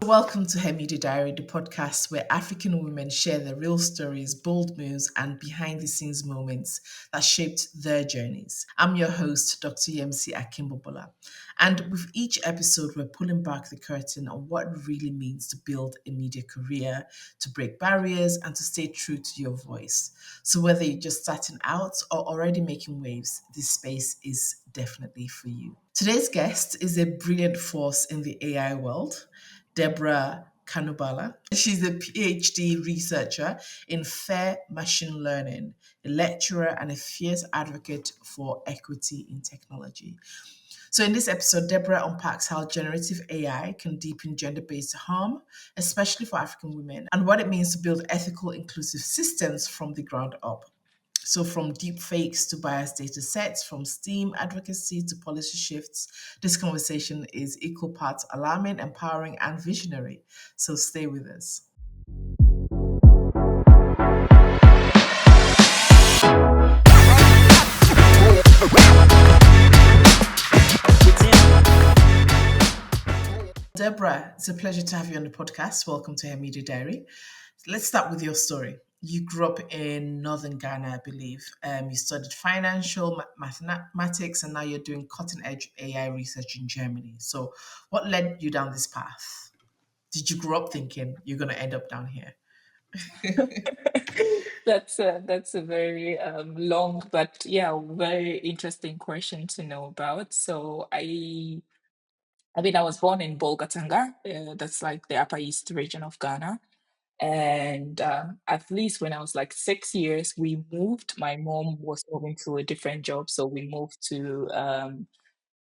Welcome to Her Media Diary, the podcast where African women share their real stories, bold moves, and behind the scenes moments that shaped their journeys. I'm your host, Dr. Yemisi Akimbobola. And with each episode, we're pulling back the curtain on what it really means to build a media career, to break barriers, and to stay true to your voice. So, whether you're just starting out or already making waves, this space is definitely for you. Today's guest is a brilliant force in the AI world. Deborah Kanubala. She's a PhD researcher in fair machine learning, a lecturer, and a fierce advocate for equity in technology. So, in this episode, Deborah unpacks how generative AI can deepen gender based harm, especially for African women, and what it means to build ethical, inclusive systems from the ground up. So, from deep fakes to biased data sets, from STEAM advocacy to policy shifts, this conversation is equal parts alarming, empowering, and visionary. So, stay with us. Deborah, it's a pleasure to have you on the podcast. Welcome to Her Media Diary. Let's start with your story. You grew up in northern Ghana, I believe. You studied financial mathematics, and now you're doing cutting edge AI research in Germany. So, what led you down this path? Did you grow up thinking you're going to end up down here? That's a very long but very interesting question to know about. So I was born in Bolgatanga. That's like the Upper East region of Ghana. And at least when I was like 6 years, we moved. My mom was moving to a different job, so we moved to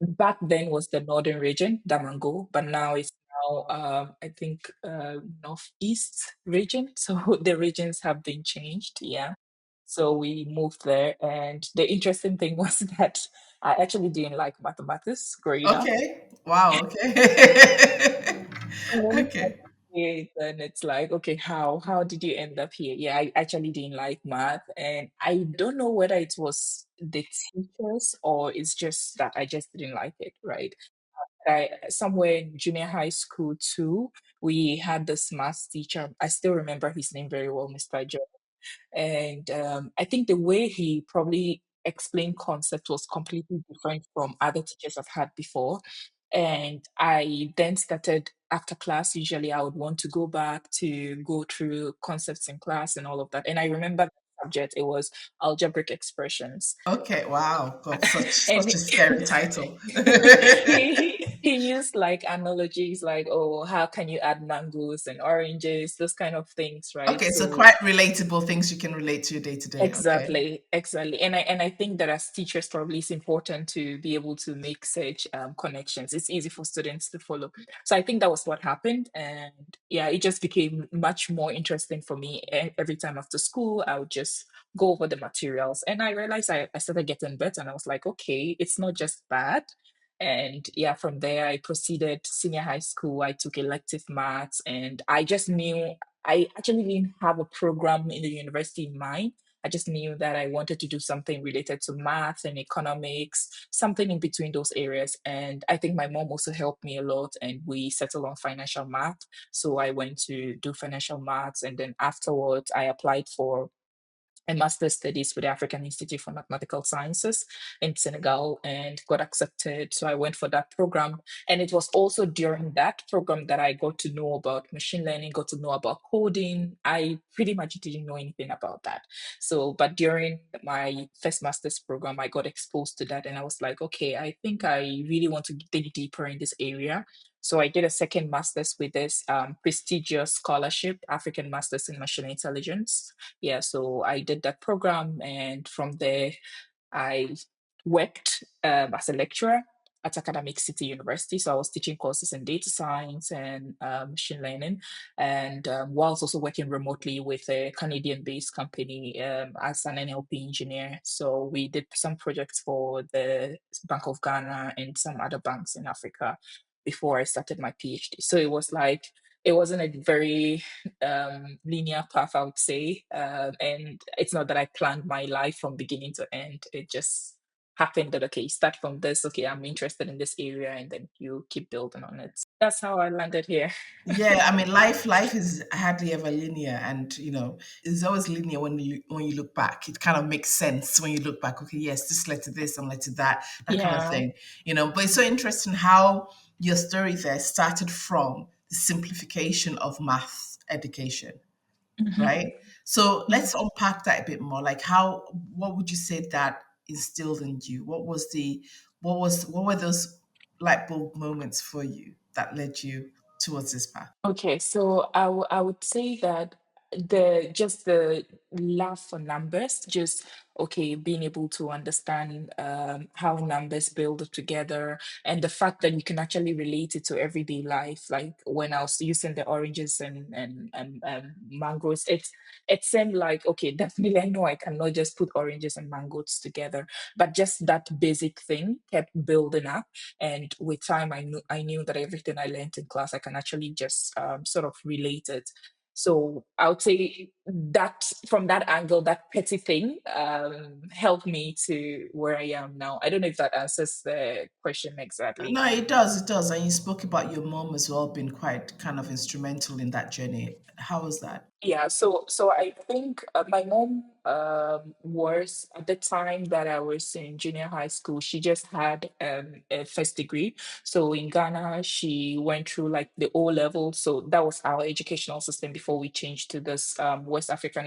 back then was the northern region, Damango, but now it's now I think northeast region. So the regions have been changed. Yeah. So we moved there, and the interesting thing was that I actually didn't like mathematics growing up. Okay. Wow. Okay. And then Okay. then it's like, okay, how did you end up here? Yeah, I actually didn't like math, and I don't know whether it was the teachers or it's just that I just didn't like it, right? I somewhere in junior high school too, we had this math teacher. I still remember his name very well, Mr. Joe. And I think the way he probably explained concept was completely different from other teachers I've had before. And I then started after class. Usually, I would want to go back to go through concepts in class and all of that. And I remember the subject, it was algebraic expressions. Okay. Wow. God, such And a scary title. he used like analogies like, oh, how can you add mangoes and oranges, those kind of things, right? Okay, so So quite relatable things you can relate to day to day. Okay. exactly, exactly. And I think that as teachers, probably it's important to be able to make such connections. It's easy for students to follow. So I think that was what happened. And yeah, it just became much more interesting for me. Every time after school, I would just go over the materials. And I realized I started getting better. And I was like, okay, it's not just bad. And yeah, from there, I proceeded senior high school. I took elective maths, and I just knew I actually didn't have a program in the university in mind. I just knew that I wanted to do something related to math and economics, something in between those areas. And I think my mom also helped me a lot, and we settled on financial math. So I went to do financial maths, and then afterwards, I applied for a master's studies with the African Institute for Mathematical Sciences in Senegal and got accepted. So I went for that program. And it was also during that program that I got to know about machine learning, got to know about coding. I pretty much didn't know anything about that. So, but during my first master's program, I got exposed to that. And I was like, okay, I think I really want to dig deeper in this area. So I did a second master's with this prestigious scholarship, African Masters in Machine Intelligence. Yeah, so I did that program, and from there I worked as a lecturer at Academic City University. So I was teaching courses in data science and machine learning, and whilst also working remotely with a Canadian-based company as an NLP engineer. So we did some projects for the Bank of Ghana and some other banks in Africa before I started my PhD. So it was like it wasn't a very linear path, I would say. And it's not that I planned my life from beginning to end. It just happened that, okay, start from this, okay, I'm interested in this area, and then you keep building on it. That's how I landed here. Yeah, I mean, life is hardly ever linear, and it's always linear when you look back. It kind of makes sense when you look back. Okay, yes, this led to this and led to that, that kind of Yeah. thing. But it's so interesting how your story there started from the simplification of math education, Mhm. right? So Mhm. let's unpack that a bit more. Like, what would you say that instilled in you? What were those light bulb moments for you that led you towards this path? Okay, so I would say that the love for numbers, just okay, being able to understand how numbers build together, and the fact that you can actually relate it to everyday life. Like when I was using the oranges and mangoes, it seemed like, okay, definitely I know I cannot just put oranges and mangoes together, but just that basic thing kept building up, and with time I knew that everything I learned in class I can actually just sort of relate it. So I would say that from that angle, that petty thing helped me to where I am now. I don't know if that answers the question exactly. No, it does. And you spoke about your mom as well being quite kind of instrumental in that journey. How was that? Yeah, so I think my mom was at the time that I was in junior high school. She just had a first degree. So in Ghana, she went through like the O level. So that was our educational system before we changed to this West African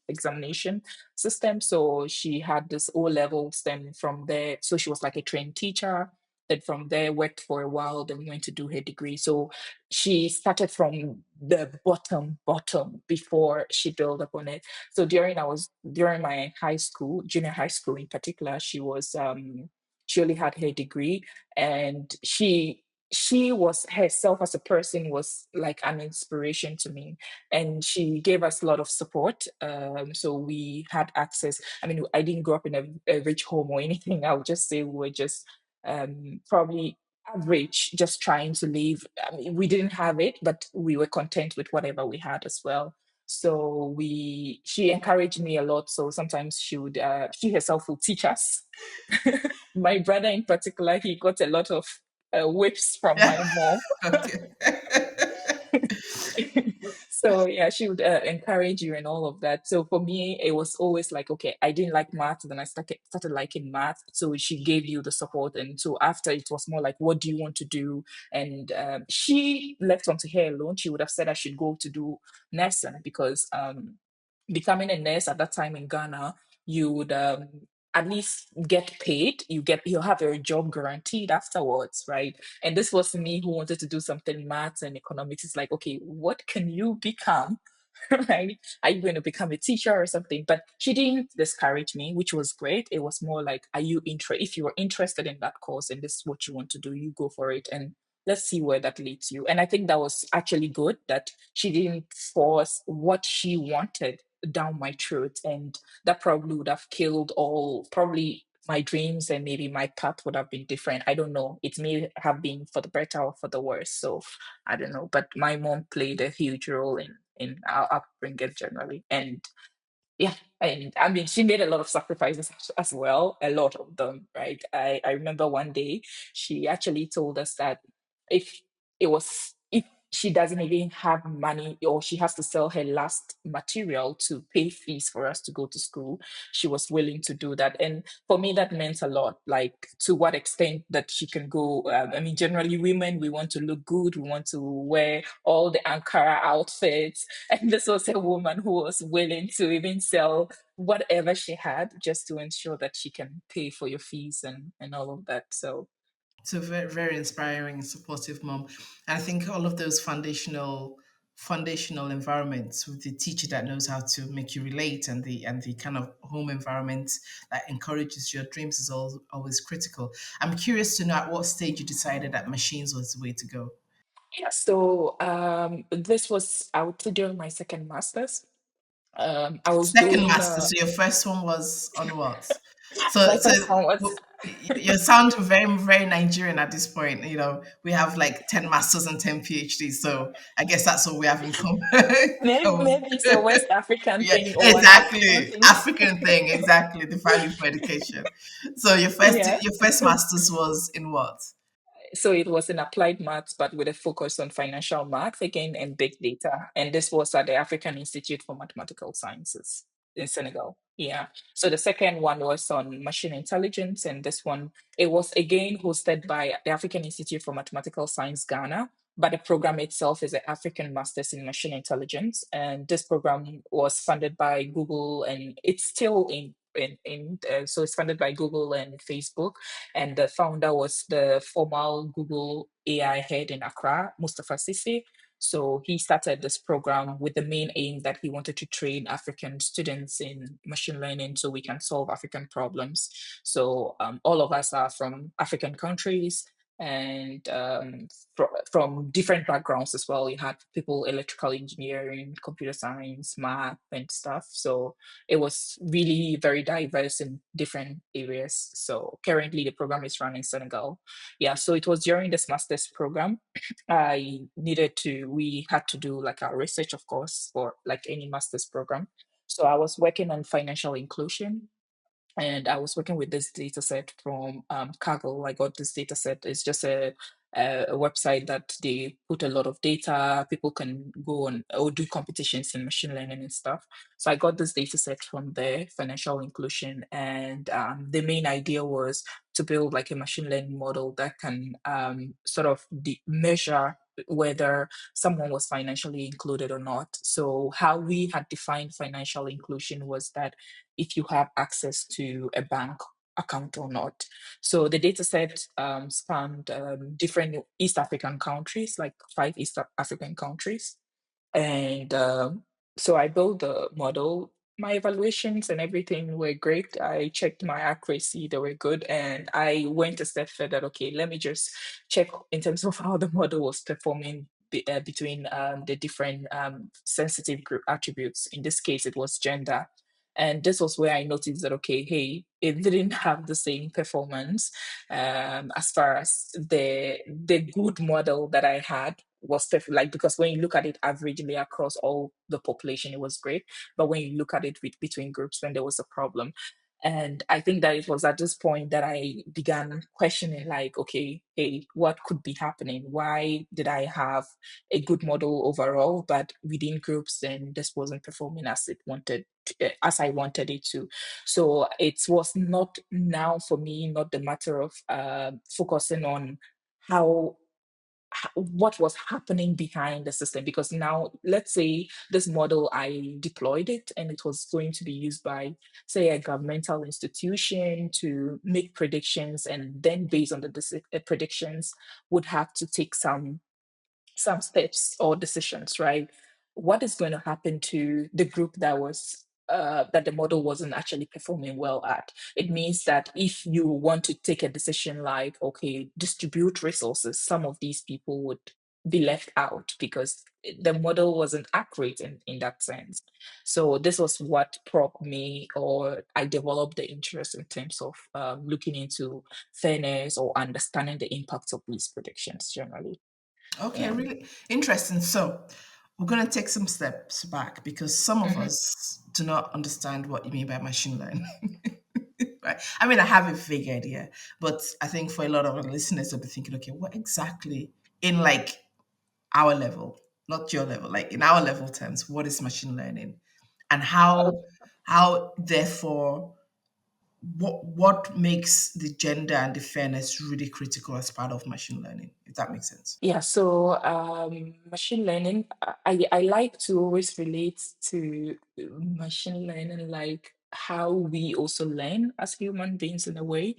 examination system. So she had this O levels. Then from there, so she was like a trained teacher. Then from there, worked for a while. Then went to do her degree. So she started from the bottom before she built upon it. So during my high school, junior high school in particular, she only had her degree, and she was herself as a person was like an inspiration to me, and she gave us a lot of support. So we had access. I mean, I didn't grow up in a rich home or anything. I would just say we were just probably average, just trying to live. I mean, we didn't have it, but we were content with whatever we had as well. So she encouraged me a lot. So sometimes she herself would teach us. My brother in particular, he got a lot of whips from my mom. Okay. So yeah, she would encourage you and all of that. So for me, it was always like, okay, I didn't like math, then I started liking math. So she gave you the support, and so after it was more like, what do you want to do? And she left onto her alone. She would have said I should go to do nursing because becoming a nurse at that time in Ghana, you would at least get paid. You'll have your job guaranteed afterwards, right? And this was me who wanted to do something maths and economics. It's like, okay, what can you become? Right? Are you going to become a teacher or something? But she didn't discourage me, which was great. It was more like, are you interested? If you are interested in that course and this is what you want to do, you go for it. And let's see where that leads you. And I think that was actually good that she didn't force what she wanted down my throat. And that probably would have killed all, probably my dreams, and maybe my path would have been different. I don't know. It may have been for the better or for the worse. So I don't know. But my mom played a huge role in our upbringing generally. And yeah, and I mean, she made a lot of sacrifices as well, a lot of them, right? I remember one day she actually told us that if if she doesn't even have money or she has to sell her last material to pay fees for us to go to school, she was willing to do that. And for me, that meant a lot, like to what extent that she can go. I mean, generally, women, we want to look good, we want to wear all the Ankara outfits, and this was a woman who was willing to even sell whatever she had just to ensure that she can pay for your fees and all of that. So So very, very inspiring and supportive mom. And I think all of those foundational environments with the teacher that knows how to make you relate, and the kind of home environment that encourages your dreams is always critical. I'm curious to know at what stage you decided that machines was the way to go. yeah, so this was, I would say, during my second master's. I was Second doing master, so your first one was on what? So my so first one was. You sound very, very Nigerian at this point. You know, we have like 10 masters and 10 PhDs. So I guess that's what we have in common. Maybe it's a West African Yeah, thing or an African exactly. thing. African thing, exactly. The value for education. So Yeah. your first master's was in what? So it was in applied maths, but with a focus on financial math, again, and big data. And this was at the African Institute for Mathematical Sciences in Senegal. Yeah. So the second one was on machine intelligence. And this one, it was again hosted by the African Institute for Mathematical Science, Ghana. But the program itself is the African Masters in Machine Intelligence. And this program was funded by Google, and it's still so it's funded by Google and Facebook, and the founder was the former Google AI head in Accra, Mustafa Sisi. So he started this program with the main aim that he wanted to train African students in machine learning so we can solve African problems. So all of us are from African countries and from different backgrounds as well. You had people electrical engineering, computer science, math, and stuff. So it was really very diverse in different areas. So currently the program is run in Senegal. Yeah, so it was during this master's program. We had to do like our research, of course, for like any master's program. So I was working on financial inclusion, and I was working with this data set from Kaggle. I got this data set. It's just a website that they put a lot of data. People can go on or do competitions in machine learning and stuff. So I got this data set from there, financial inclusion, and the main idea was to build like a machine learning model that can sort of measure whether someone was financially included or not. So how we had defined financial inclusion was that if you have access to a bank account or not. So the data set spanned different East African countries, like 5 East African countries. And so I built the model. My evaluations and everything were great. I checked my accuracy, they were good. And I went a step further. Okay, let me just check in terms of how the model was performing between the different sensitive group attributes. In this case, it was gender. And this was where I noticed that, okay, hey, it didn't have the same performance as far as the good model that I had was perfect. Like, because when you look at it averagely across all the population, it was great. But when you look at it between groups, then there was a problem. And I think that it was at this point that I began questioning, like, okay, hey, what could be happening? Why did I have a good model overall, but within groups, then this wasn't performing as I wanted it to. So it was not now for me, not the matter of focusing on how what was happening behind the system, because now let's say this model I deployed it and it was going to be used by, say, a governmental institution to make predictions, and then based on the predictions would have to take some steps or decisions, right? What is going to happen to the group that the model wasn't actually performing well at? It means that if you want to take a decision like, okay, distribute resources, some of these people would be left out because the model wasn't accurate in that sense. So this was what prompted me, or I developed the interest in terms of looking into fairness or understanding the impacts of these predictions generally. Okay, Yeah. really interesting. So we're going to take some steps back because some of Mhm. us do not understand what you mean by machine learning. Right? I mean, I have a vague idea, but I think for a lot of our listeners, they'll be thinking, okay, what exactly in like our level, not your level, like in our level terms, what is machine learning, and how therefore what makes the gender and the fairness really critical as part of machine learning, if that makes sense. Yeah, so machine learning, I like to always relate to machine learning like how we also learn as human beings in a way.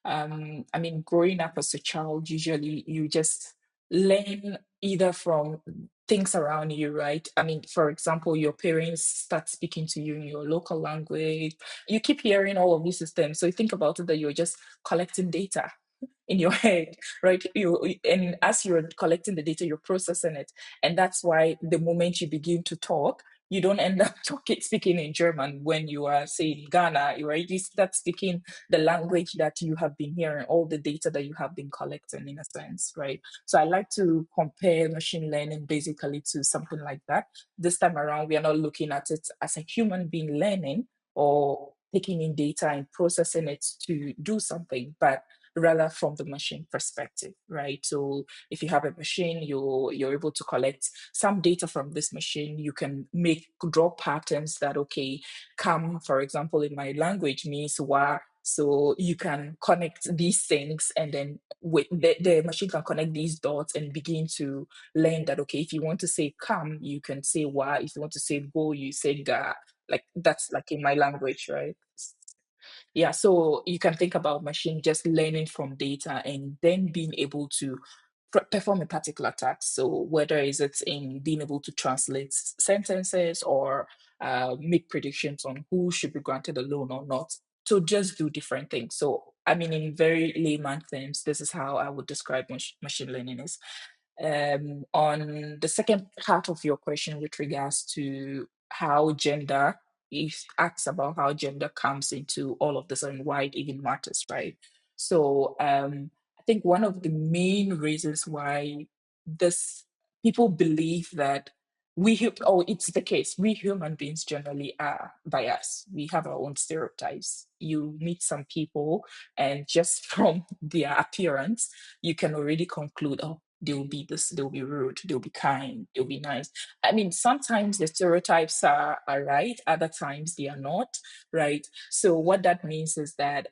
I mean, growing up as a child, usually you just learn either from things around you, right? I mean, for example, your parents start speaking to you in your local language. You keep hearing all of these systems. So you think about it that you're just collecting data. in your head, right? And as you're collecting the data, you're processing it. And that's why the moment you begin to talk, you don't end up speaking in German when you are, say, in Ghana. You already start speaking the language that you have been hearing, all the data that you have been collecting, in a sense, right? So I like to compare machine learning basically to something like that. This time around, we are not looking at it as a human being learning or taking in data and processing it to do something, but rather from the machine perspective, right? So if you have a machine, you're able to collect some data from this machine. You can draw patterns that, okay, come, for example, in my language means wa. So you can connect these things, and then with the machine can connect these dots and begin to learn that, okay, if you want to say come, you can say wa. If you want to say go, you say ga. Like that's like in my language, right? Yeah, so you can think about machine just learning from data and then being able to perform a particular task. So whether is it in being able to translate sentences or make predictions on who should be granted a loan or not, to just do different things. So I mean, in very layman terms, this is how I would describe machine learning is. On the second part of your question with regards to how gender, it asks about how gender comes into all of this and why it even matters, right? So I think one of the main reasons why this people believe that it's the case, we human beings generally are biased. We have our own stereotypes. You meet some people, and just from their appearance, you can already conclude, oh, they'll be this, they'll be rude, they'll be kind, they'll be nice. I mean, sometimes the stereotypes are right, other times they are not, right? So what that means is that,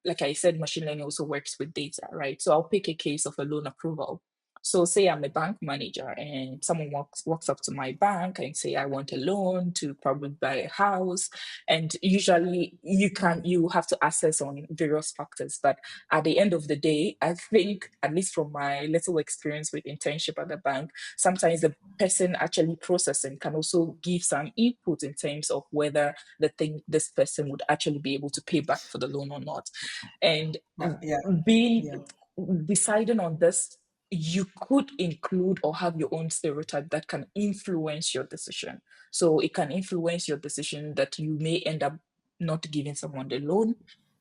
like I said, machine learning also works with data, right? So I'll pick a case of a loan approval. So say I'm a bank manager and someone walks up to my bank and say, I want a loan to probably buy a house. And usually you have to assess on various factors. But at the end of the day, I think, at least from my little experience with internship at the bank, sometimes the person actually processing can also give some input in terms of whether this person would actually be able to pay back for the loan or not. And Yeah, being yeah. deciding on this, you could include or have your own stereotype that can influence your decision. So it can influence your decision that you may end up not giving someone the loan,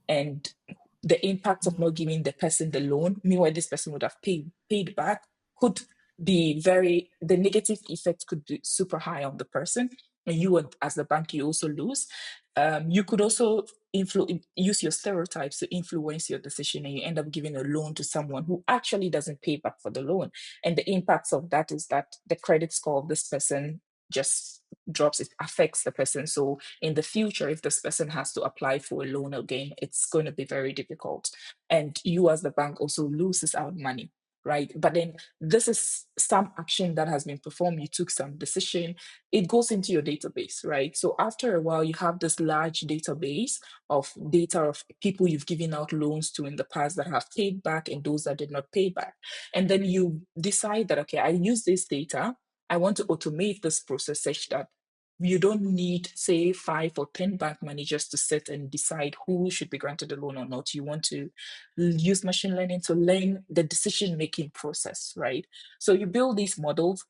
and the impact of not giving the person the loan, meanwhile this person would have paid back, could be the negative effect could be super high on the person, and as the bank, you also lose. You could also use your stereotypes to influence your decision, and you end up giving a loan to someone who actually doesn't pay back for the loan. And the impacts of that is that the credit score of this person just drops. It affects the person. So in the future, if this person has to apply for a loan again, it's going to be very difficult. And you as the bank also loses out money, right? But then this is some action that has been performed. You took some decision, it goes into your database, right? So after a while, you have this large database of data of people you've given out loans to in the past that have paid back and those that did not pay back. And then you decide that, okay, I use this data, I want to automate this process such that you don't need, say, 5 or 10 bank managers to sit and decide who should be granted a loan or not. You want to use machine learning to learn the decision-making process, right? So you build these models,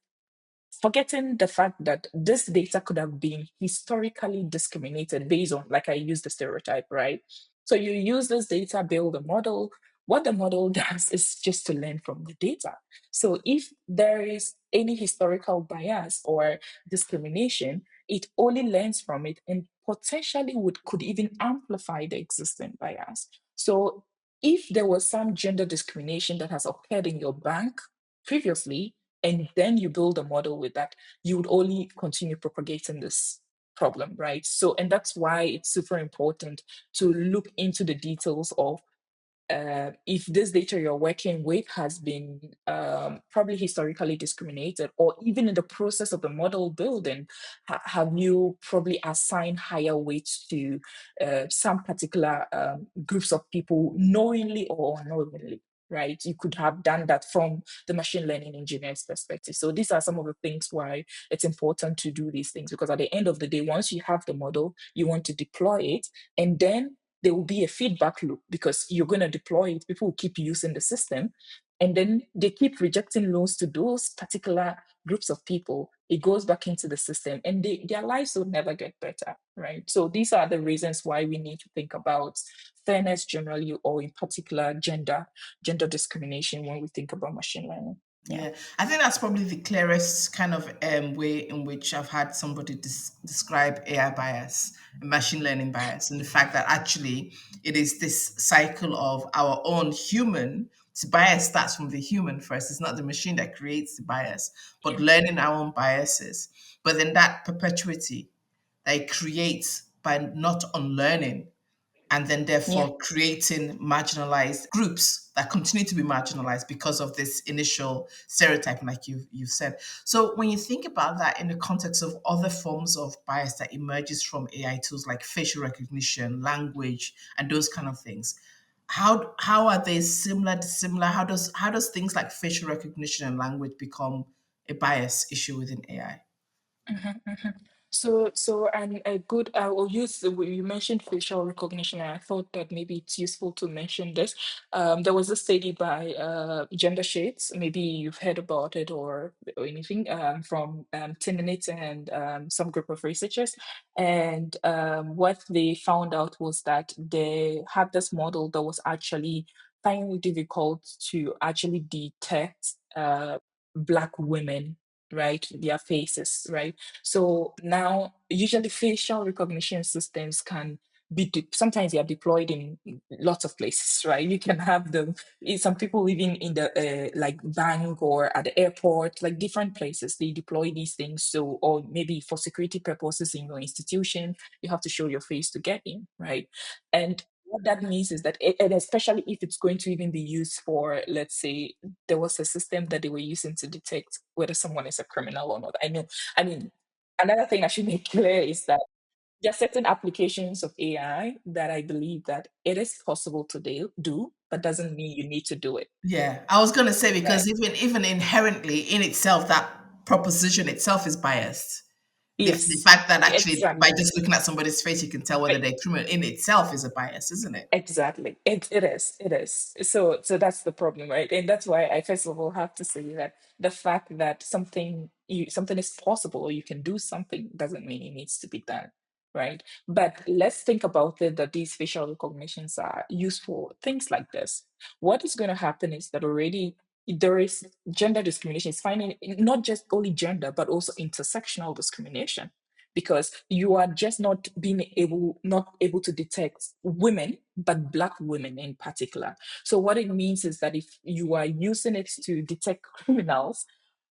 forgetting the fact that this data could have been historically discriminated based on, like I used the stereotype, right? So you use this data, build a model. What the model does is just to learn from the data. So if there is any historical bias or discrimination, it only learns from it and potentially could even amplify the existing bias. So if there was some gender discrimination that has occurred in your bank previously, and then you build a model with that, you would only continue propagating this problem, right? So, and that's why it's super important to look into the details of if this data you're working with has been probably historically discriminated, or even in the process of the model building, have you probably assigned higher weights to some particular groups of people knowingly or unknowingly? Right, you could have done that from the machine learning engineer's perspective. So these are some of the things why it's important to do these things, because at the end of the day, once you have the model, you want to deploy it, and then there will be a feedback loop because you're going to deploy it. People will keep using the system. And then they keep rejecting loans to those particular groups of people. It goes back into the system and their lives will never get better, right? So these are the reasons why we need to think about fairness generally, or in particular gender discrimination when we think about machine learning. Yeah. Yeah, I think that's probably the clearest kind of way in which I've had somebody describe AI bias, machine learning bias, and the fact that actually it is this cycle of our own human. The bias starts from the human first. It's not the machine that creates the bias, but Yeah. learning our own biases. But then that perpetuity that it creates by not unlearning, and then Yeah. therefore creating marginalized groups that continue to be marginalized because of this initial stereotyping, like you've said. So when you think about that in the context of other forms of bias that emerges from AI tools like facial recognition, language, and those kind of things, how are they similar, dissimilar? How does things like facial recognition and language become a bias issue within AI? Mhm, mhm. So, and a good, I will use, you mentioned facial recognition, and I thought that maybe it's useful to mention this. There was a study by Gender Shades, maybe you've heard about it or anything, from Timonit and some group of researchers. And what they found out was that they had this model that was actually finding it difficult to actually detect Black women, right? Their faces, right? So now, usually facial recognition systems can be sometimes they are deployed in lots of places, right? You can have them. Some people living in the like bank or at the airport, like different places. They deploy these things. So, or maybe for security purposes in your institution, you have to show your face to get in, right? And what that means is that, and especially if it's going to even be used for, let's say, there was a system that they were using to detect whether someone is a criminal or not. I mean, another thing I should make clear is that there are certain applications of AI that I believe that it is possible to do, but doesn't mean you need to do it. Yeah, I was going to say Right. because even inherently in itself, that proposition itself is biased. The Yes, fact that actually by exactly. just looking at somebody's face, you can tell whether they're criminal in itself is a bias, isn't it? Exactly. It is. So that's the problem, right? And that's why I first of all have to say that the fact that something is possible or you can do something doesn't mean it needs to be done, right? But let's think about it, that these facial recognitions are useful. Things like this. What is going to happen is that already there is gender discrimination. It's finding not just only gender, but also intersectional discrimination, because you are just not able to detect women, but Black women in particular. So what it means is that if you are using it to detect criminals,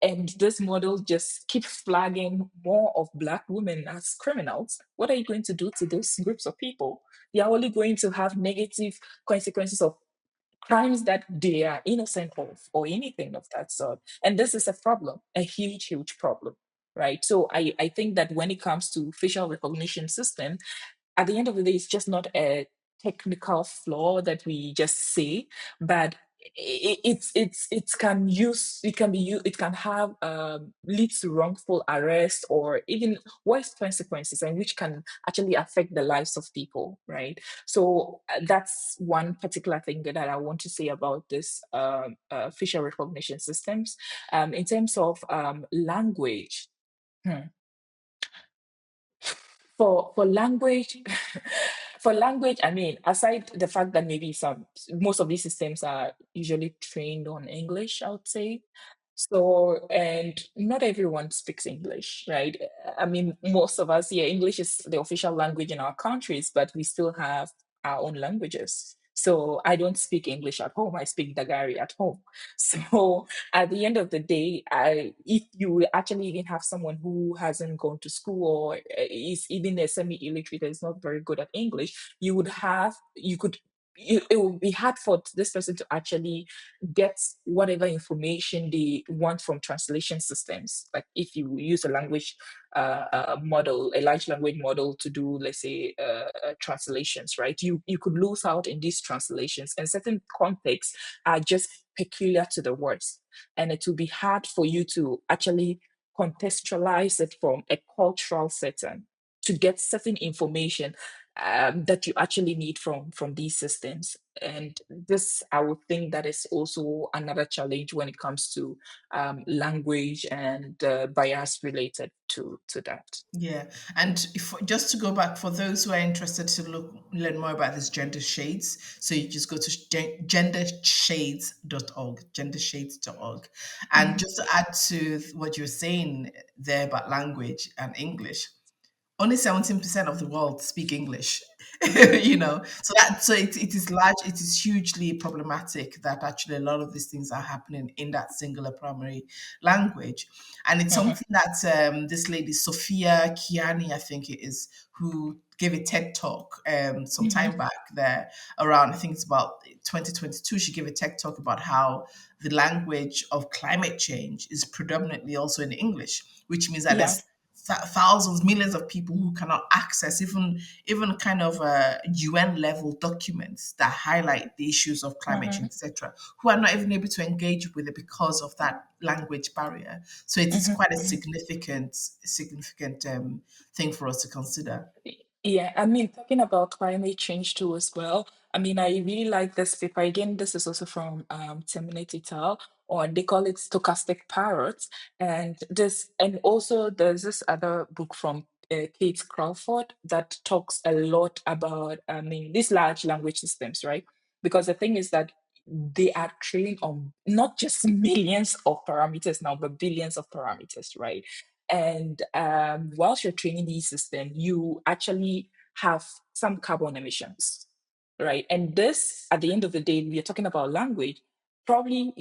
and this model just keeps flagging more of Black women as criminals, what are you going to do to those groups of people? They are only going to have negative consequences of crimes that they are innocent of, or anything of that sort. And this is a problem, a huge, huge problem, right? So I think that when it comes to facial recognition system, at the end of the day, it's just not a technical flaw that we just say, but it can be used, it can have lead to wrongful arrest or even worse consequences, and which can actually affect the lives of people, right? So that's one particular thing that I want to say about this facial recognition systems. In terms of language. Hmm. For language, for language, I mean, aside the fact that maybe most of these systems are usually trained on English, I would say. So, and not everyone speaks English, right? I mean, most of us, yeah, English is the official language in our countries, but we still have our own languages. So I don't speak English at home. I speak Dagari at home. So at the end of the day, if you actually even have someone who hasn't gone to school or is even a semi-illiterate that is not very good at English, it would be hard for this person to actually get whatever information they want from translation systems. Like if you use a language model, a large language model to do, let's say, translations, right? You could lose out in these translations, and certain contexts are just peculiar to the words, and it will be hard for you to actually contextualize it from a cultural setting to get certain information. that you actually need from these systems. And this, I would think, that is also another challenge when it comes to language and bias related to that. Yeah, and if just to go back for those who are interested to learn more about this gender shades, so you just go to gendershades.org, gendershades.org. And Mhm, just to add to what you're saying there about language and English, only 17% of the world speak English. So it is large, it is hugely problematic that actually a lot of these things are happening in that singular primary language. And it's mhm, something that this lady Sophia Kiani, I think it is, who gave a TED talk some mhm, time back there, around, I think it's about 2022. She gave a TED talk about how the language of climate change is predominantly also in English, which means that yeah. there's thousands, millions of people who cannot access even kind of UN level documents that highlight the issues of climate change, Mhm, etc., who are not even able to engage with it because of that language barrier. So it is mhm, quite a mhm. significant thing for us to consider. Yeah, I mean, talking about climate change too as well. I mean, I really like this paper. Again, this is also from Terminate et al. Or they call it stochastic parrots. And also there's this other book from Kate Crawford that talks a lot about, I mean, these large language systems, right? Because the thing is that they are trained on not just millions of parameters now, but billions of parameters, right? And whilst you're training these systems, you actually have some carbon emissions, right? And this, at the end of the day, we are talking about language. Probably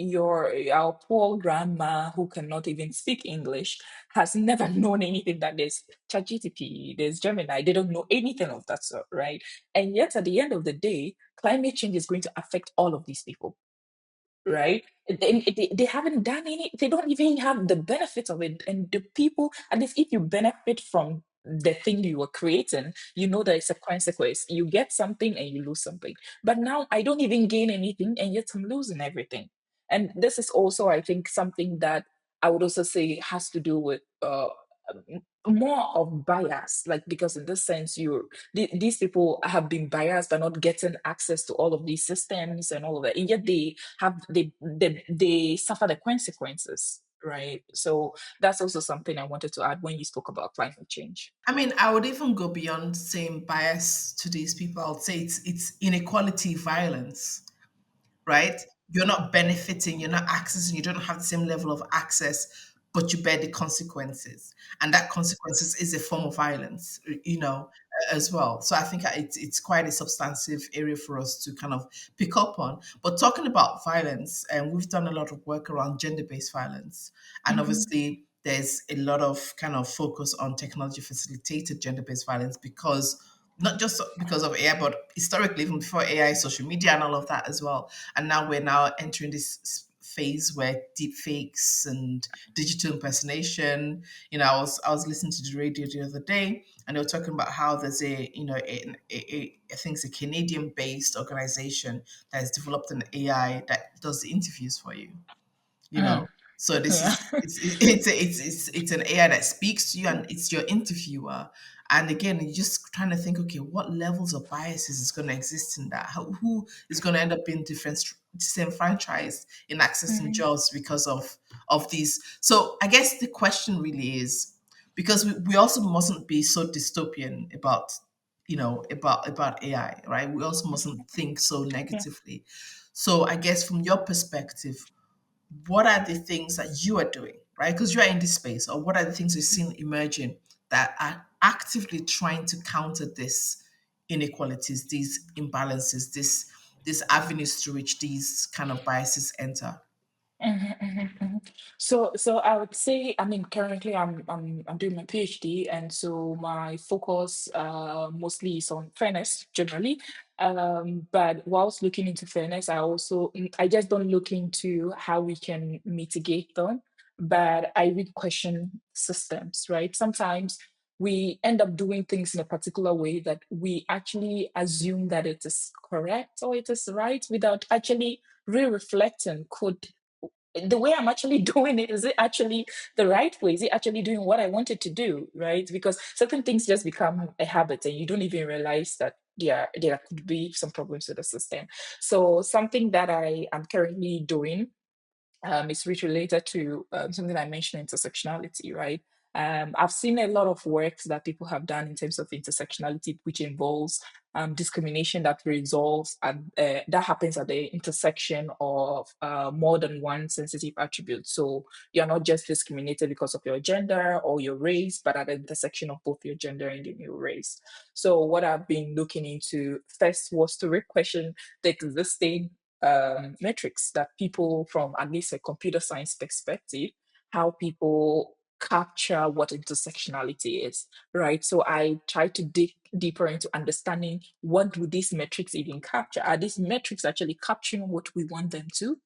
our poor grandma who cannot even speak English has never known anything that there's ChatGPT, there's Gemini. They don't know anything of that sort, right? And yet, at the end of the day, climate change is going to affect all of these people, right? They haven't done any, they don't even have the benefit of it. And the people, at least if you benefit from the thing you were creating, you know that it's a consequence. You get something and you lose something. But now I don't even gain anything and yet I'm losing everything. And this is also, I think, something that I would also say has to do with more of bias, like because in this sense these people have been biased by not getting access to all of these systems and all of that, and yet they suffer the consequences, right? So that's also something I wanted to add when you spoke about climate change. I mean, I would even go beyond saying bias to these people. I would say it's inequality violence, right? You're not benefiting, you're not accessing, you don't have the same level of access, but you bear the consequences. And that consequences is a form of violence, as well. So I think it's quite a substantive area for us to kind of pick up on. But talking about violence, and we've done a lot of work around gender-based violence. And Mhm, obviously there's a lot of kind of focus on technology facilitated gender-based violence, because not just because of AI, but historically, even before AI, social media and all of that as well. And now we're now entering this phase where deep fakes and digital impersonation. I was listening to the radio the other day, and they were talking about how there's I think it's a Canadian based organization that has developed an AI that does the interviews for you. you mm, know so this yeah. is it's an AI that speaks to you, and it's your interviewer. And again, you're just trying to think, okay, what levels of biases is going to exist in that? Who is going to end up being disenfranchised in accessing Mhm, jobs because of these? So I guess the question really is, because we also mustn't be so dystopian about about AI, right? We also mustn't think so yeah. negatively. So I guess from your perspective, what are the things that you are doing, right? Because you are in this space, or what are the things you're seeing emerging that are actively trying to counter this inequalities, these imbalances, these avenues through which these kind of biases enter? Mhm, mhm, mhm. So I would say, I mean, currently I'm doing my PhD, and so my focus mostly is on fairness generally. But whilst looking into fairness, I just don't look into how we can mitigate them, but I really question systems, right? Sometimes we end up doing things in a particular way that we actually assume that it is correct or it is right without actually re-reflecting. the way I'm actually doing it, is it actually the right way? Is it actually doing what I wanted to do? Right? Because certain things just become a habit and you don't even realize that there could be some problems with the system. So something that I am currently doing, it's which related to something I mentioned, intersectionality, right? I've seen a lot of works that people have done in terms of intersectionality, which involves discrimination that resolves and that happens at the intersection of more than one sensitive attribute. So you're not just discriminated because of your gender or your race, but at the intersection of both your gender and your race. So what I've been looking into first was to re-question the existing metrics that people, from at least a computer science perspective, how people capture what intersectionality is, right? So I try to dig deeper into understanding, what do these metrics even capture? Are these metrics actually capturing what we want them to?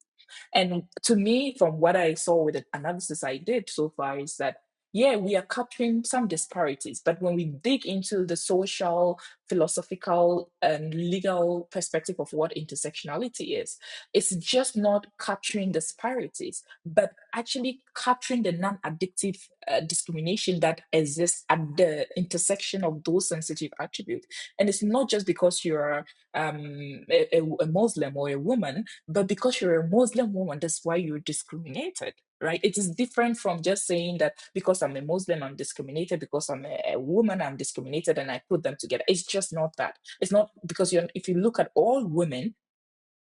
And to me, from what I saw with the analysis I did so far, is that, yeah, we are capturing some disparities. But when we dig into the social, philosophical, and legal perspective of what intersectionality is, it's just not capturing disparities, but actually capturing the non addictive discrimination that exists at the intersection of those sensitive attributes. And it's not just because you're a Muslim or a woman, but because you're a Muslim woman, that's why you're discriminated, right? It is different from just saying that because I'm a Muslim, I'm discriminated, because I'm a woman, I'm discriminated, and I put them together. It's just not that. It's not because if you look at all women,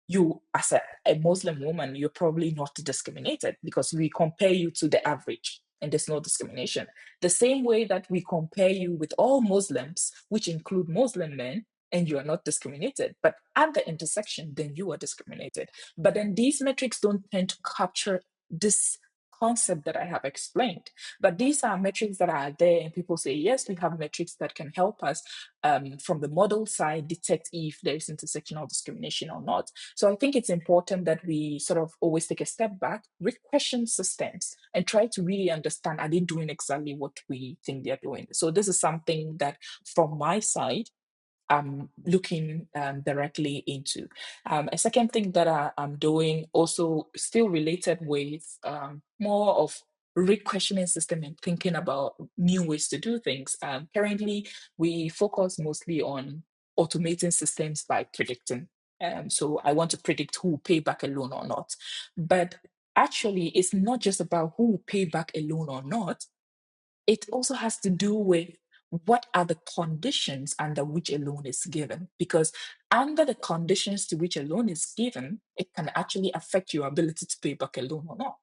you, as a Muslim woman, you're probably not discriminated because we compare you to the average and there's no discrimination. The same way that we compare you with all Muslims, which include Muslim men, and you are not discriminated. But at the intersection, then you are discriminated. But then these metrics don't tend to capture this concept that I have explained. But these are metrics that are there, and people say, yes, we have metrics that can help us from the model side detect if there is intersectional discrimination or not. So I think it's important that we sort of always take a step back, question systems, and try to really understand, are they doing exactly what we think they're doing? So this is something that, from my side, I'm looking directly into. A second thing that I'm doing, also still related with more of re-questioning system and thinking about new ways to do things. Currently, we focus mostly on automating systems by predicting. So I want to predict who will pay back a loan or not. But actually, it's not just about who will pay back a loan or not. It also has to do with what are the conditions under which a loan is given. Because under the conditions to which a loan is given, it can actually affect your ability to pay back a loan or not.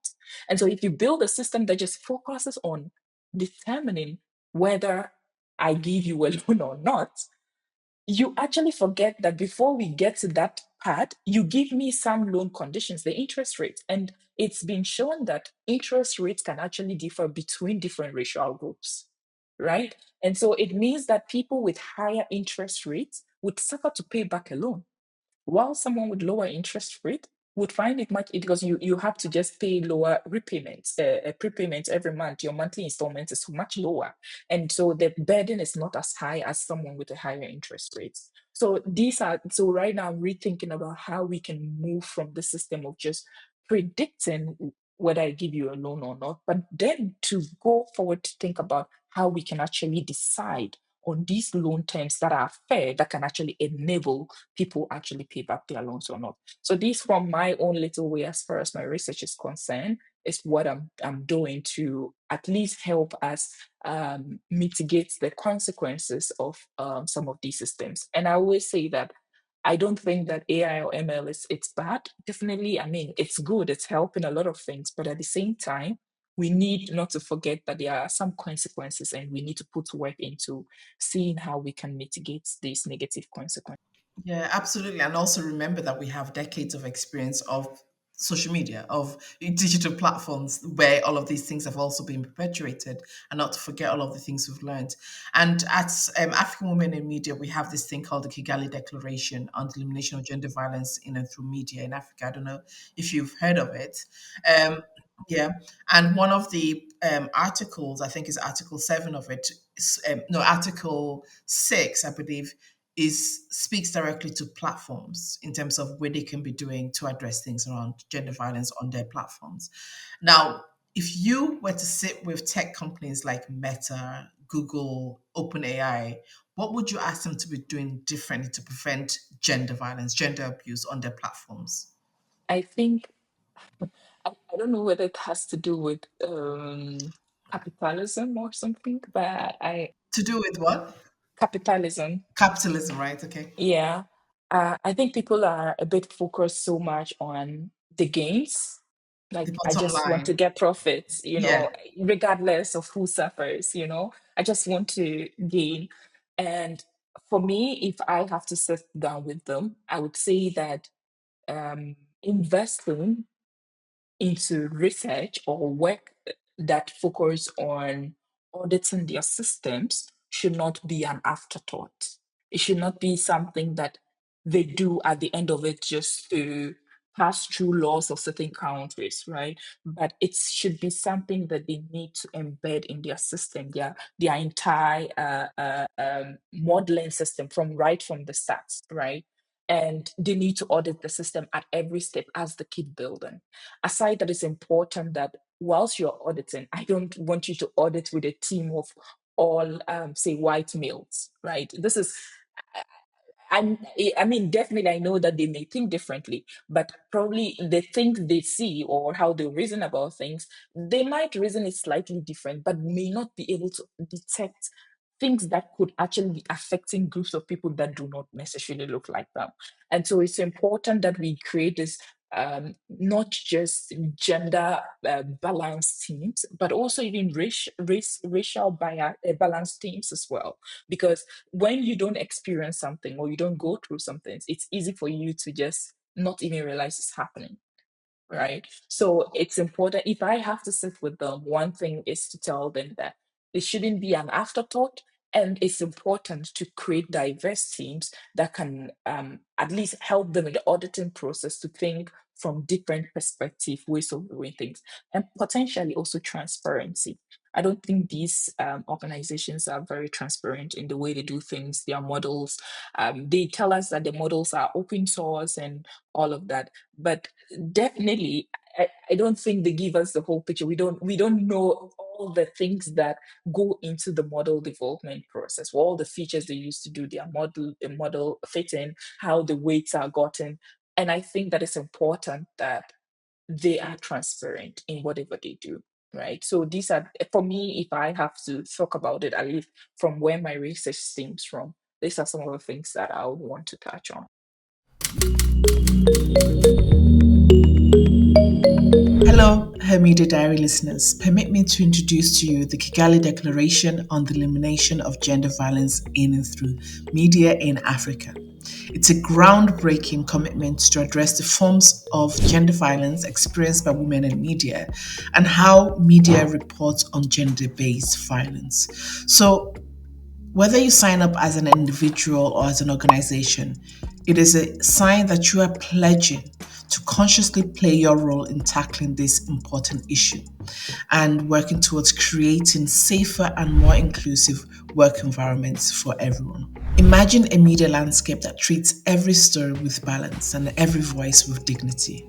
And so if you build a system that just focuses on determining whether I give you a loan or not, you actually forget that before we get to that part, you give me some loan conditions, the interest rate. And it's been shown that interest rates can actually differ between different racial groups, right? And so it means that people with higher interest rates would suffer to pay back a loan, while someone with lower interest rate would find it much, because you have to just pay lower repayments, prepayments every month. Your monthly installment is much lower, and so the burden is not as high as someone with a higher interest rate. So right now I'm rethinking about how we can move from the system of just predicting whether I give you a loan or not, but then to go forward to think about how we can actually decide on these loan terms that are fair, that can actually enable people actually pay back their loans or not. So this, from my own little way, as far as my research is concerned, is what I'm doing to at least help us mitigate the consequences of some of these systems. And I always say that I don't think that AI or ML is it's bad. Definitely, I mean, it's good. It's helping a lot of things, but at the same time, we need not to forget that there are some consequences, and we need to put work into seeing how we can mitigate these negative consequences. Yeah, absolutely. And also remember that we have decades of experience of social media, of digital platforms where all of these things have also been perpetuated, and not to forget all of the things we've learned. And at African Women in Media, we have this thing called the Kigali Declaration on the Elimination of Gender Violence in and through Media in Africa. I don't know if you've heard of it. Um, yeah. And one of the articles, I think is Article 7 of it, no, Article 6, I believe, is speaks directly to platforms in terms of what they can be doing to address things around gender violence on their platforms. Now, if you were to sit with tech companies like Meta, Google, OpenAI, what would you ask them to be doing differently to prevent gender violence, gender abuse on their platforms? I think I don't know whether it has to do with capitalism or something, but I To do with what? capitalism. Capitalism, right? Okay. Yeah. I think people are a bit focused so much on the gains. The Like, I bottom just want to line. get profits, Yeah. regardless of who suffers, I just want to gain. And for me, if I have to sit down with them, I would say that investing into research or work that focus on auditing their systems should not be an afterthought. It should not be something that they do at the end of it just to pass through laws of certain countries, right? But it should be something that they need to embed in their system, their entire modeling system from the start, right? And they need to audit the system at every step as they keep building. Aside that, it's important that whilst you're auditing, I don't want you to audit with a team of all say white males, right? This is I mean, definitely, I know that they may think differently, but probably the things they see or how they reason about things, they might reason it slightly different, but may not be able to detect things that could actually be affecting groups of people that do not necessarily look like them. And so it's important that we create this not just gender balanced teams, but also even racial balanced teams as well. Because when you don't experience something or you don't go through something, it's easy for you to just not even realize it's happening, right? So it's important. If I have to sit with them, one thing is to tell them that it shouldn't be an afterthought. And it's important to create diverse teams that can at least help them in the auditing process to think from different perspective, ways of doing things, and potentially also transparency. I don't think these organizations are very transparent in the way they do things. Their models, they tell us that the models are open source and all of that, but definitely I don't think they give us the whole picture. We don't know all the things that go into the model development process, all the features they use to do their model fitting, how the weights are gotten. And I think that it's important that they are transparent in whatever they do. Right. So these are, for me, if I have to talk about it, at least from where my research stems from, these are some of the things that I would want to touch on. Hello, Hermida Diary listeners. Permit me to introduce to you the Kigali Declaration on the Elimination of Gender Violence in and through Media in Africa. It's a groundbreaking commitment to address the forms of gender violence experienced by women in media and how media reports on gender based violence. So, whether you sign up as an individual or as an organization, it is a sign that you are pledging to consciously play your role in tackling this important issue and working towards creating safer and more inclusive work environments for everyone. Imagine a media landscape that treats every story with balance and every voice with dignity.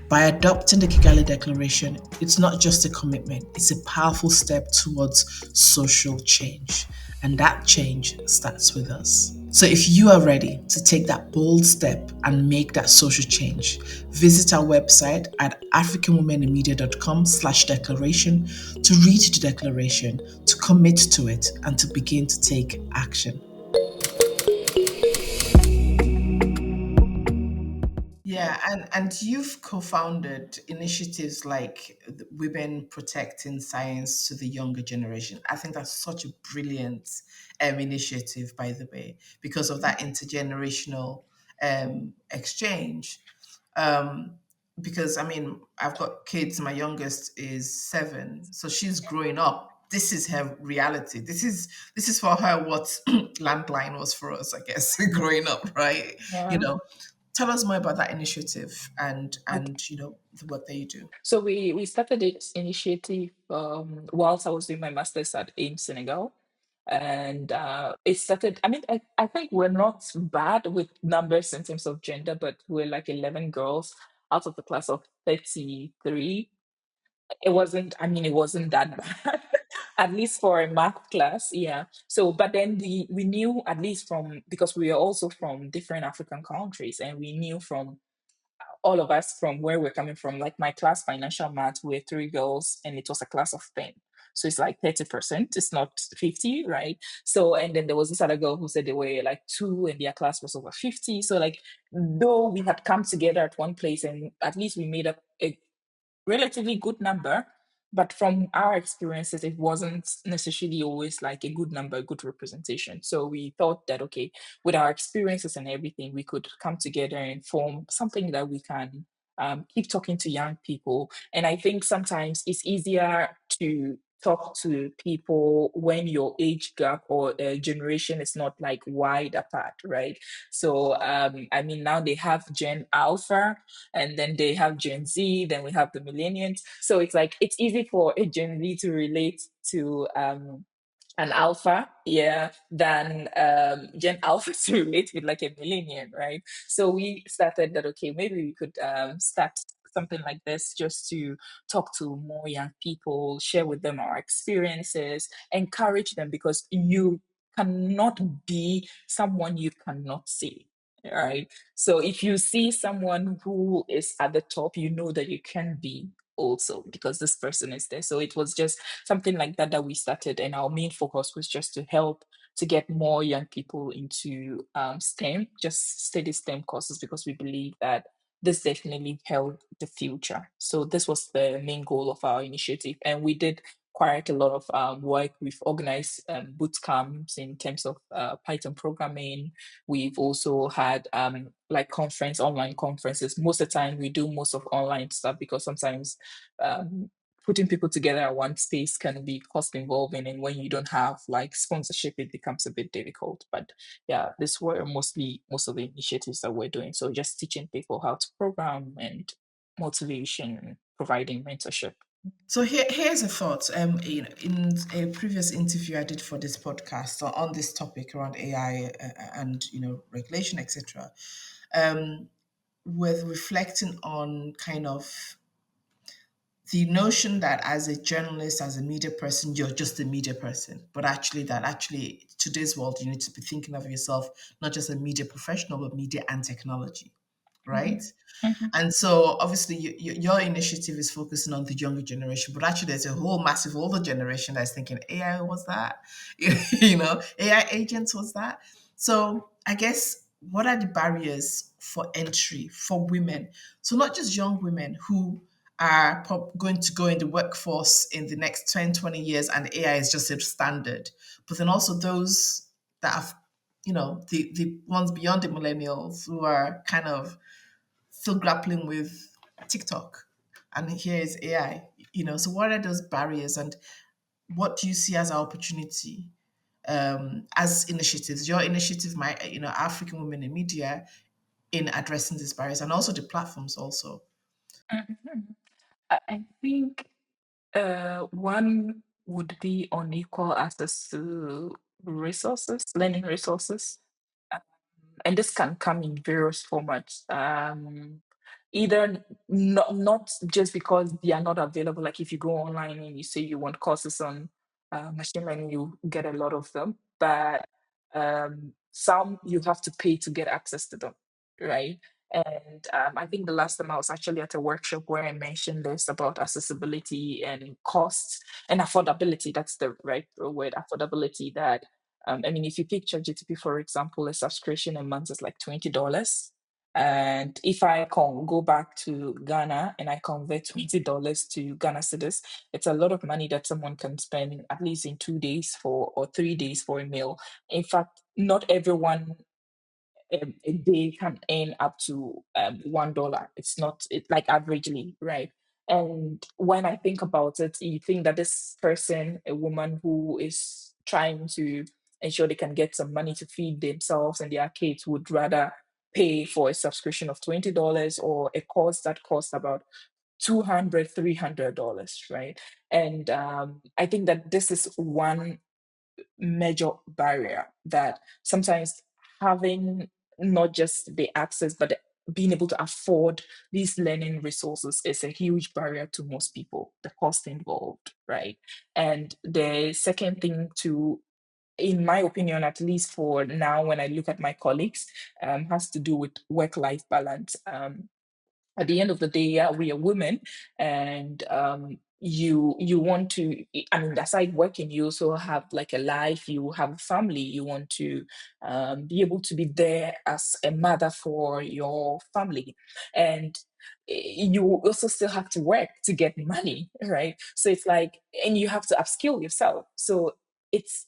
By adopting the Kigali Declaration, it's not just a commitment, it's a powerful step towards social change. And that change starts with us. So if you are ready to take that bold step and make that social change, visit our website at africanwomeninmedia.com/declaration to read the declaration, to commit to it, and to begin to take action. Yeah, and you've co-founded initiatives like the Women Protecting Science to the Younger Generation. I think that's such a brilliant initiative, by the way, because of that intergenerational exchange. Um, because I mean, I've got kids. My youngest is 7, so she's growing up. This is her reality. This is for her what landline was for us, I guess, growing up, right? You Yeah. know, tell us more about that initiative and Okay. the work that you do. So we started this initiative whilst I was doing my master's at AIM Senegal. And it started, I mean, I think we're not bad with numbers in terms of gender, but we're like 11 girls out of the class of 33. It wasn't, I mean, it wasn't that bad, at least for a math class. Yeah. So, but then we knew, at least from, because we were also from different African countries, and we knew from all of us from where we're coming from, like my class, financial math, we're three girls, and it was a class of 10. So it's like 30%, it's not 50, right? So, and then there was this other girl who said they were like two and their class was over 50. So, like, though we had come together at one place and at least we made up a relatively good number, but from our experiences it wasn't necessarily always like a good number, a good representation. So we thought that, okay, with our experiences and everything, we could come together and form something that we can keep talking to young people. And I think sometimes it's easier to talk to people when your age gap or generation is not like wide apart, right? So I mean, now they have Gen Alpha, and then they have Gen Z, then we have the millennials. So it's like it's easy for a Gen Z to relate to an alpha, yeah, than Gen Alpha to relate with like a millennial, right? So we started that, okay, maybe we could start something like this just to talk to more young people, share with them our experiences, encourage them, because you cannot be someone you cannot see. Right. So if you see someone who is at the top, you know that you can be also, because this person is there. So it was just something like that that we started, and our main focus was just to help to get more young people into STEM, just study STEM courses, because we believe that this definitely held the future. So this was the main goal of our initiative, and we did quite a lot of work. We've organized boot camps in terms of Python programming. We've also had like online conferences. Most of the time, we do most of online stuff because sometimes um, putting people together at one space can be cost involving, and when you don't have like sponsorship, it becomes a bit difficult. But yeah, this were mostly most of the initiatives that we're doing. So just teaching people how to program, and motivation, providing mentorship. So here's a thought. In a previous interview I did for this podcast on this topic around AI and regulation, etc., with reflecting on kind of the notion that as a journalist, as a media person, you're just a media person, but actually today's world you need to be thinking of yourself not just a media professional, but media and technology, right? Mhm. Mhm. And so obviously your initiative is focusing on the younger generation, but actually there's a whole massive older generation that's thinking AI was that, AI agents was that. So I guess what are the barriers for entry for women? So not just young women who are going to go in the workforce in the next 10, 20 years and AI is just a standard, but then also those that have, the ones beyond the millennials who are kind of still grappling with TikTok, and here is AI. So what are those barriers, and what do you see as our opportunity as initiatives? Your initiative, my African Women in Media, in addressing these barriers, and also the platforms also. Mhm. I think one would be unequal access to resources, learning resources. Um, and this can come in various formats. Either not just because they are not available, like if you go online and you say you want courses on machine learning, you get a lot of them, but some you have to pay to get access to them, right? And I think the last time I was actually at a workshop where I mentioned this about accessibility and costs and affordability. That's the right word, affordability. That I mean, if you pick ChatGPT, for example, a subscription a month is like $20. And if I can go back to Ghana and I convert $20 to Ghana cedis, it's a lot of money that someone can spend at least in 2 days for or 3 days for a meal. In fact, not everyone a day can earn up to $1. It's not it like averagely, right? And when I think about it, you think that this person, a woman who is trying to ensure they can get some money to feed themselves and their kids, would rather pay for a subscription of $20 or a course that costs about 200, $300, right? And I think that this is one major barrier that sometimes having not just the access, but being able to afford these learning resources is a huge barrier to most people, the cost involved, right? And the second thing to, in my opinion, at least for now, when I look at my colleagues, has to do with work-life balance. At the end of the day, yeah, we are women, and you want to. I mean, aside working, you also have like a life. You have a family. You want to be able to be there as a mother for your family, and you also still have to work to get money, right? So it's like, and you have to upskill yourself. So it's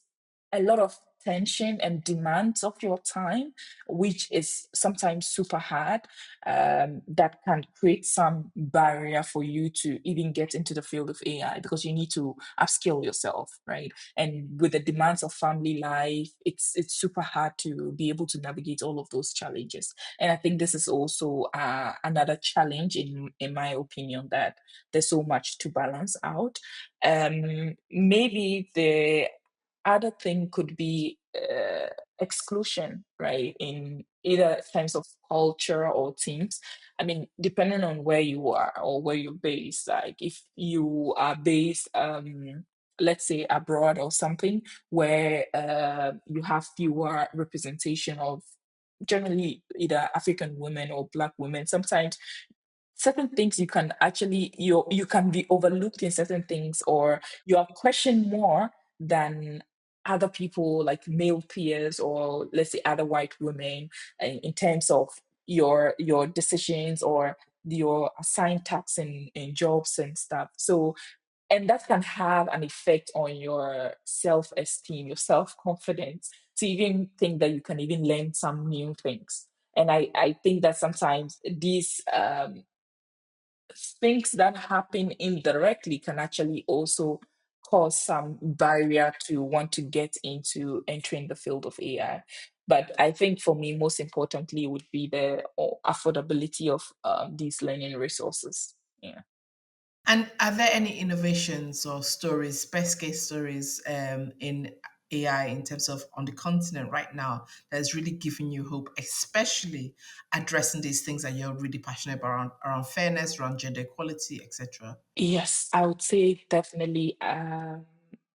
a lot of tension and demands of your time, which is sometimes super hard, that can create some barrier for you to even get into the field of AI, because you need to upskill yourself, right? And with the demands of family life, it's super hard to be able to navigate all of those challenges. And I think this is also another challenge, in my opinion, that there's so much to balance out. Maybe the other thing could be exclusion, right? In either terms of culture or teams. I mean, depending on where you are or where you're based, like if you are based, let's say abroad or something, where you have fewer representation of generally either African women or Black women, sometimes certain things you can actually, you can be overlooked in certain things, or you are questioned more than other people, like male peers, or let's say other white women, in terms of your decisions or your assigned tasks in jobs and stuff. So, and that can have an effect on your self-esteem, your self-confidence, to even think that you can even learn some new things. And I think that sometimes these things that happen indirectly can actually also cause some barrier to want to get into entering the field of AI. But I think for me, most importantly, would be the affordability of these learning resources. Yeah. And are there any innovations or stories, best case stories, in AI in terms of on the continent right now that is really giving you hope, especially addressing these things that you're really passionate about around fairness, around gender equality, etc.? Yes, I would say definitely.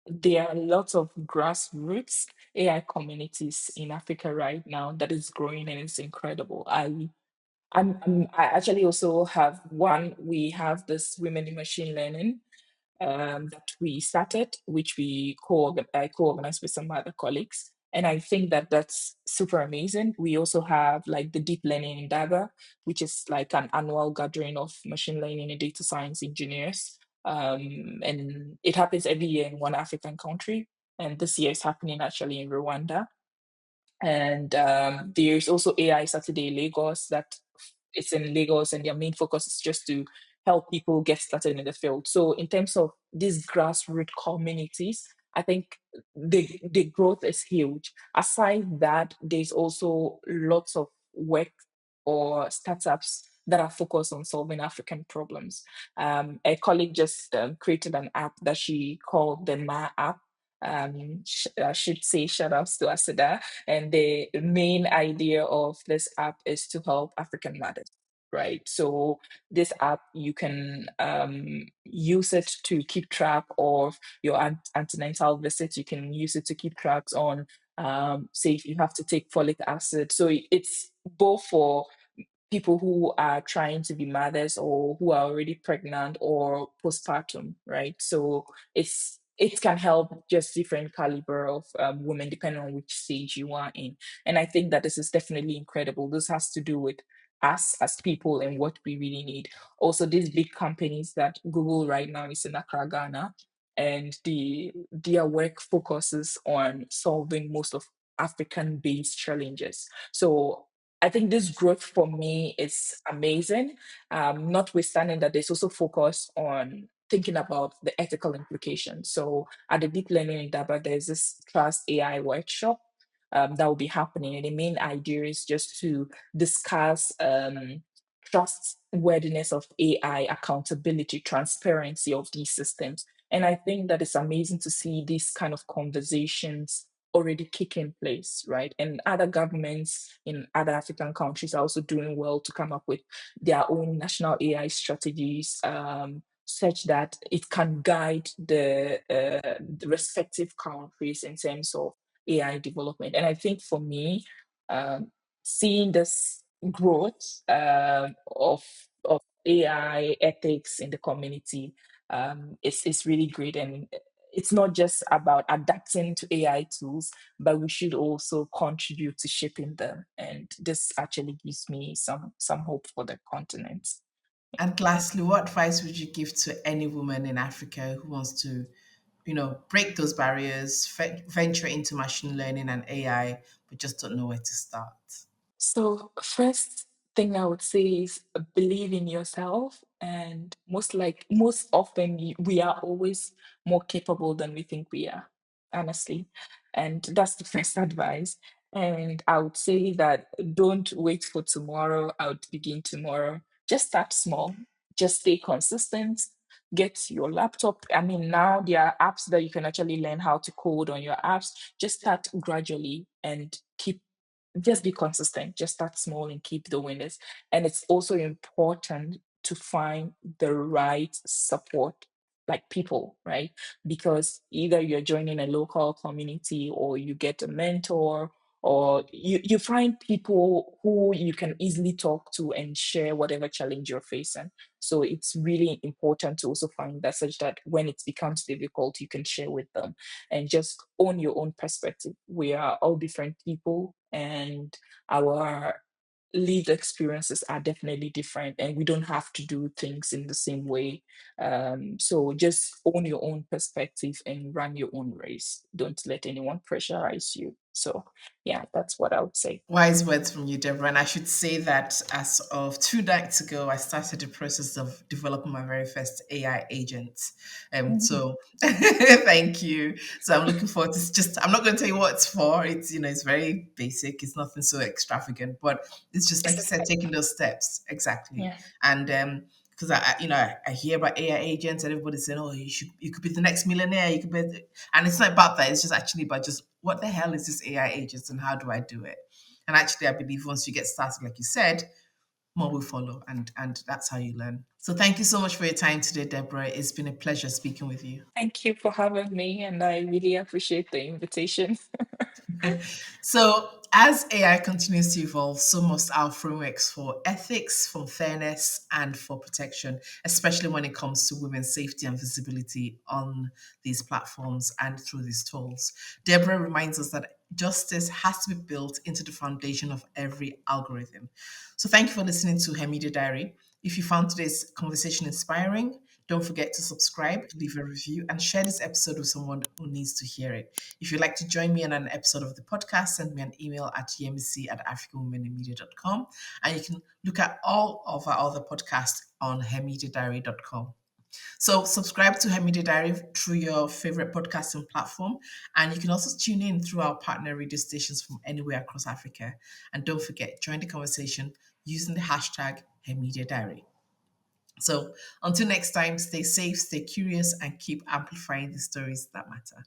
There are lots of grassroots AI communities in Africa right now that is growing, and it's incredible. I actually also have one. We have this Women in Machine Learning that we started, which I co-organized with some other colleagues. And I think that that's super amazing. We also have like the Deep Learning in Daga, which is like an annual gathering of machine learning and data science engineers. And it happens every year in one African country. And this year is happening actually in Rwanda. And there's also AI Saturday Lagos, that it's in Lagos, and their main focus is just to help people get started in the field. So in terms of these grassroots communities, I think the growth is huge. Aside that, there's also lots of work or startups that are focused on solving African problems. A colleague just created an app that she called the Ma app. I should say shout outs to Asada. And the main idea of this app is to help African mothers, right? So this app, you can use it to keep track of your antenatal visits. You can use it to keep tracks on, say, if you have to take folic acid. So it's both for people who are trying to be mothers, or who are already pregnant, or postpartum, right? So it can help just different caliber of women depending on which stage you are in. And I think that this is definitely incredible. This has to do with us as people and what we really need. Also, these big companies, that Google right now is in Accra, Ghana, and their work focuses on solving most of African based challenges. So I think this growth for me is amazing, notwithstanding that there's also focus on thinking about the ethical implications. So at the Deep Learning in Daba, there's this Trust AI workshop that will be happening. And the main idea is just to discuss trustworthiness of AI, accountability, transparency of these systems. And I think that it's amazing to see these kind of conversations already kick in place, right? And other governments in other African countries are also doing well to come up with their own national AI strategies, such that it can guide the respective countries in terms of AI development. And I think for me, um, seeing this growth of AI ethics in the community is really great. And it's not just about adapting to AI tools, but we should also contribute to shaping them. And this actually gives me some hope for the continent. And lastly, what advice would you give to any woman in Africa who wants to, break those barriers, venture into machine learning and AI, but just don't know where to start? So, first thing I would say is believe in yourself, and most often we are always more capable than we think we are, honestly. And that's the first advice. And I would say that don't wait for tomorrow. I would begin tomorrow. Just start small. Just stay consistent. Get your laptop. I mean, now there are apps that you can actually learn how to code on your apps. Just start gradually and keep just be consistent, just start small and keep doing this. And it's also important to find the right support, like people, right? Because either you're joining a local community or you get a mentor, or you find people who you can easily talk to and share whatever challenge you're facing. So it's really important to also find that, such that when it becomes difficult, you can share with them and just own your own perspective. We are all different people, and our lived experiences are definitely different, and we don't have to do things in the same way. So just own your own perspective and run your own race. Don't let anyone pressurize you. So, yeah, that's what I would say. Wise words from you, Deborah. And I should say that as of 2 nights ago, I started the process of developing my very first AI agent. Mhm. So thank you. So I'm looking forward to I'm not going to tell you what it's for. It's, it's very basic. It's nothing so extravagant, but it's just, like It's you a said, step. taking those steps. Exactly. Yeah. And, because I hear about AI agents and everybody's saying, oh, you could be the next millionaire. You could be, and it's not about that. It's just actually about just what the hell is this AI agent and how do I do it? And actually, I believe once you get started, like you said, more will follow, and that's how you learn. So thank you so much for your time today, Deborah. It's been a pleasure speaking with you. Thank you for having me, and I really appreciate the invitation. So, as AI continues to evolve, so must our frameworks for ethics, for fairness, and for protection, especially when it comes to women's safety and visibility on these platforms and through these tools. Deborah reminds us that justice has to be built into the foundation of every algorithm. So, thank you for listening to Her Media Diary. If you found today's conversation inspiring, don't forget to subscribe, leave a review, and share this episode with someone who needs to hear it. If you'd like to join me on an episode of the podcast, send me an email at yemc@africanwomeninmedia.com. And you can look at all of our other podcasts on hermediadiary.com. So subscribe to Her Media Diary through your favorite podcasting platform. And you can also tune in through our partner radio stations from anywhere across Africa. And don't forget, join the conversation using the hashtag Her Media Diary. So until next time, stay safe, stay curious, and keep amplifying the stories that matter.